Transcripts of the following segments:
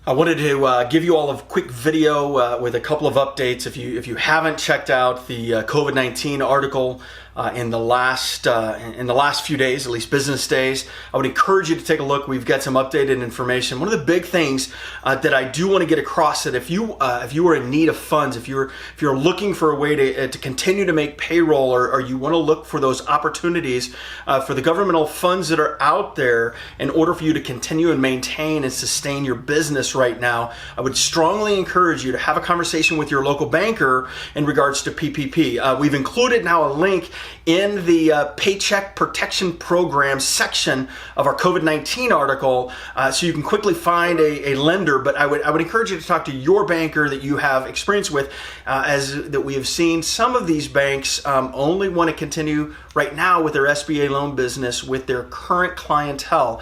I wanted to give you all a quick video with a couple of updates. If you haven't checked out the COVID-19 article in the last few days, at least business days, I would encourage you to take a look. We've got some updated information. One of the big things that I do want to get across that if you are in need of funds, if you're looking for a way to continue to make payroll, or you want to look for those opportunities for the governmental funds that are out there in order for you to continue and maintain and sustain your business right now, I would strongly encourage you to have a conversation with your local banker in regards to PPP. We've included now a link in the Paycheck Protection Program section of our COVID-19 article, so you can quickly find a lender. But I would encourage you to talk to your banker that you have experience with, as that we have seen some of these banks only want to continue right now with their SBA loan business with their current clientele.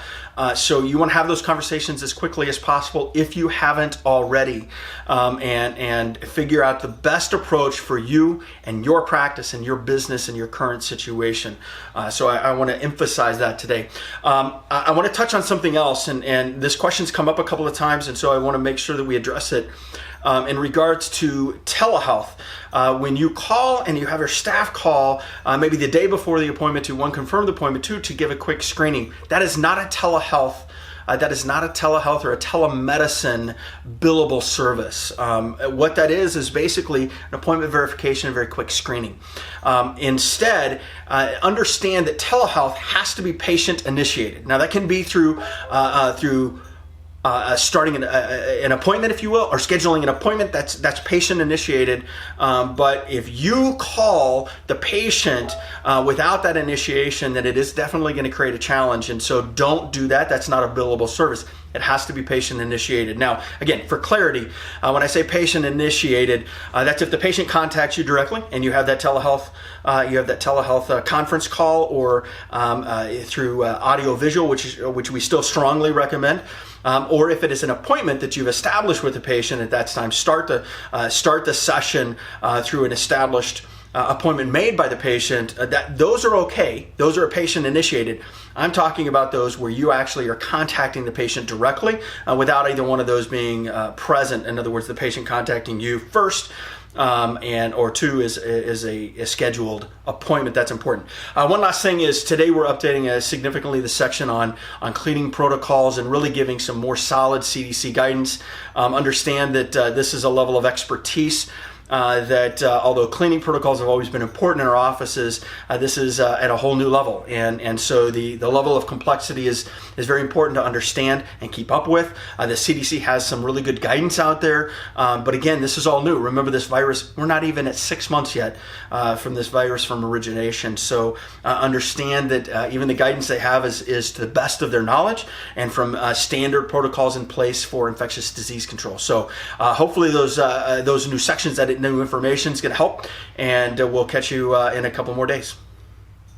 So you want to have those conversations as quickly as possible if you haven't already, and figure out the best approach for you and your practice and your business and your current situation. So I want to emphasize that today. I want to touch on something else, and this question's come up a couple of times, and so I want to make sure that we address it. In regards to telehealth, when you call and you have your staff call maybe the day before the appointment to confirm the appointment, to give a quick screening, that is not a telehealth. That is not a telehealth or a telemedicine billable service. What that is basically an appointment verification and very quick screening. Instead, understand that telehealth has to be patient initiated. Now that can be through starting an appointment, if you will, or scheduling an appointment. That's patient initiated. But if you call the patient without that initiation, then it is definitely going to create a challenge. And so don't do that. That's not a billable service. It has to be patient initiated. Now, again, for clarity, when I say patient initiated, that's if the patient contacts you directly and you have that telehealth, conference call, or through audio visual, which we still strongly recommend. Or if it is an appointment that you've established with the patient, at that time start the session through an established appointment made by the patient. Those are okay. Those are patient initiated. I'm talking about those where you actually are contacting the patient directly without either one of those being present. In other words, the patient contacting you first, or two is a scheduled appointment. That's important. One last thing is today we're updating significantly the section on cleaning protocols and really giving some more solid CDC guidance. Understand that this is a level of expertise that although cleaning protocols have always been important in our offices, this is at a whole new level, and so the level of complexity is very important to understand and keep up with. The CDC has some really good guidance out there, but again, this is all new. Remember, this virus, we're not even at 6 months yet from this virus from origination, so understand that even the guidance they have is to the best of their knowledge and from standard protocols in place for infectious disease control. So hopefully those new sections, that new information is going to help, and we'll catch you in a couple more days.